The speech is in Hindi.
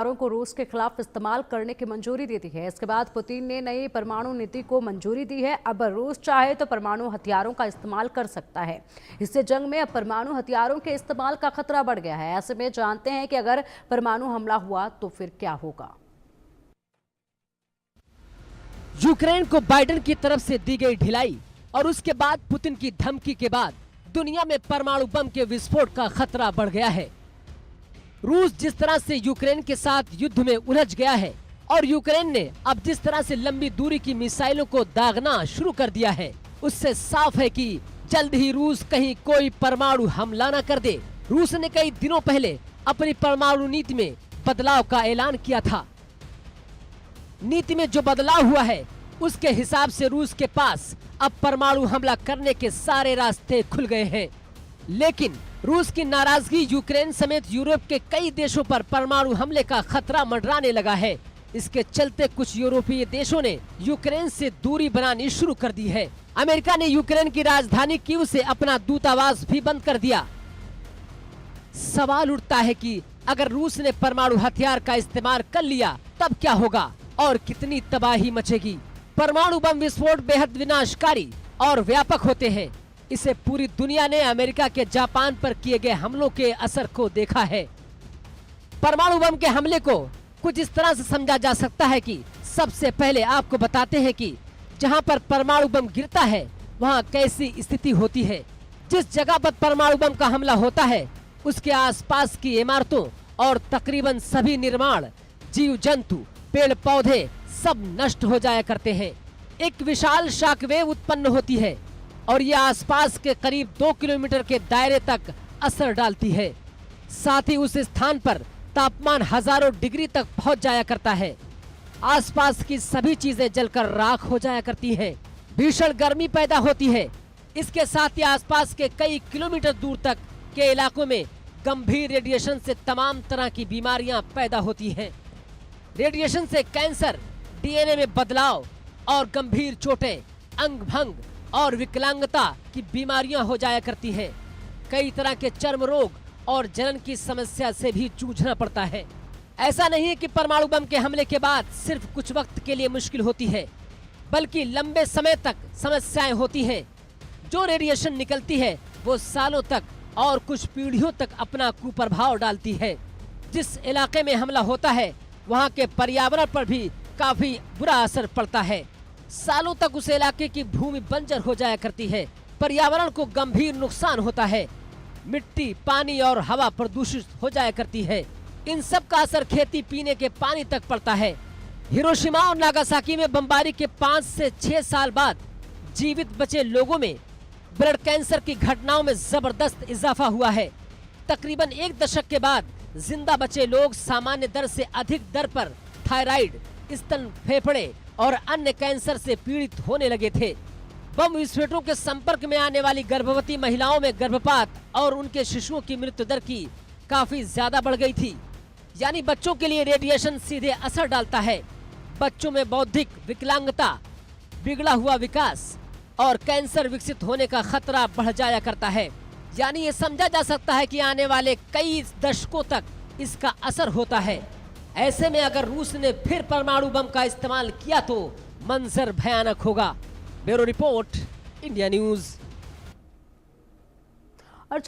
को रूस के खिलाफ इस्तेमाल करने की मंजूरी दे दी है। इसके बाद पुतिन ने नई परमाणु नीति को मंजूरी दी है। अब रूस चाहे तो परमाणु हथियारों का इस्तेमाल कर सकता है। इससे जंग में अब परमाणु हथियारों के इस्तेमाल का खतरा बढ़ गया है। ऐसे में जानते हैं कि अगर परमाणु हमला हुआ तो फिर क्या होगा। यूक्रेन को बाइडेन की तरफ से दी गई ढिलाई और उसके बाद पुतिन की धमकी के बाद दुनिया में परमाणु बम के विस्फोट का खतरा बढ़ गया है। रूस जिस तरह से यूक्रेन के साथ युद्ध में उलझ गया है और यूक्रेन ने अब जिस तरह से लंबी दूरी की मिसाइलों को दागना शुरू कर दिया है, उससे साफ है कि जल्द ही रूस कहीं कोई परमाणु हमला न कर दे। रूस ने कई दिनों पहले अपनी परमाणु नीति में बदलाव का ऐलान किया था। नीति में जो बदलाव हुआ है उसके हिसाब से रूस के पास अब परमाणु हमला करने के सारे रास्ते खुल गए हैं। लेकिन रूस की नाराजगी यूक्रेन समेत यूरोप के कई देशों पर परमाणु हमले का खतरा मंडराने लगा है। इसके चलते कुछ यूरोपीय देशों ने यूक्रेन से दूरी बनानी शुरू कर दी है। अमेरिका ने यूक्रेन की राजधानी कीव से अपना दूतावास भी बंद कर दिया। सवाल उठता है कि अगर रूस ने परमाणु हथियार का इस्तेमाल कर लिया तब क्या होगा और कितनी तबाही मचेगी। परमाणु बम विस्फोट बेहद विनाशकारी और व्यापक होते हैं। इसे पूरी दुनिया ने अमेरिका के जापान पर किए गए हमलों के असर को देखा है। परमाणु बम के हमले को कुछ इस तरह से समझा जा सकता है कि सबसे पहले आपको बताते हैं कि जहां पर परमाणु बम गिरता है वहां कैसी स्थिति होती है। जिस जगह पर परमाणु बम का हमला होता है उसके आसपास की इमारतों और तकरीबन सभी निर्माण, जीव जंतु, पेड़ पौधे सब नष्ट हो जाया करते हैं। एक विशाल शॉकवेव उत्पन्न होती है और यह आसपास के करीब 2 किलोमीटर के दायरे तक असर डालती है। साथ ही उस स्थान पर तापमान हजारों डिग्री तक पहुंच जाया करता है। आसपास की सभी चीजें जलकर राख हो जाया करती हैं। भीषण गर्मी पैदा होती है। इसके साथ ही आसपास के कई किलोमीटर दूर तक के इलाकों में गंभीर रेडिएशन से तमाम तरह की बीमारियां पैदा होती हैं। रेडिएशन से कैंसर, डीएनए में बदलाव और गंभीर चोटें, अंग भंग और विकलांगता की बीमारियां हो जाया करती हैं। कई तरह के चर्म रोग और जलन की समस्या से भी जूझना पड़ता है। ऐसा नहीं है कि परमाणु बम के हमले के बाद सिर्फ कुछ वक्त के लिए मुश्किल होती है, बल्कि लंबे समय तक समस्याएं होती हैं। जो रेडिएशन निकलती है वो सालों तक और कुछ पीढ़ियों तक अपना कुप्रभाव डालती है। जिस इलाके में हमला होता है वहाँ के पर्यावरण पर भी काफी बुरा असर पड़ता है। सालों तक उस इलाके की भूमि बंजर हो जाया करती है। पर्यावरण को गंभीर नुकसान होता है। मिट्टी, पानी और हवा प्रदूषित हो जाया करती है। इन सब का असर खेती पीने के पानी तक पड़ता है। हिरोशिमा और नागासाकी में बमबारी के 5 से 6 साल बाद जीवित बचे लोगों में ब्लड कैंसर की घटनाओं में जबरदस्त इजाफा हुआ है। तकरीबन 1 दशक के बाद जिंदा बचे लोग सामान्य दर से अधिक दर पर थायराइड, स्तन, फेफड़े और अन्य कैंसर से पीड़ित होने लगे थे। बम विस्फोटों के संपर्क में आने वाली गर्भवती महिलाओं में गर्भपात और उनके शिशुओं की मृत्यु दर की काफी ज्यादा बढ़ गई थी। यानी बच्चों के लिए रेडिएशन सीधे असर डालता है। बच्चों में बौद्धिक विकलांगता, बिगड़ा हुआ विकास और कैंसर विकसित होने का खतरा बढ़ जाया करता है। यानी ये समझा जा सकता है कि आने वाले कई दशकों तक इसका असर होता है। ऐसे में अगर रूस ने फिर परमाणु बम का इस्तेमाल किया तो मंजर भयानक होगा। Bureau report, India news. और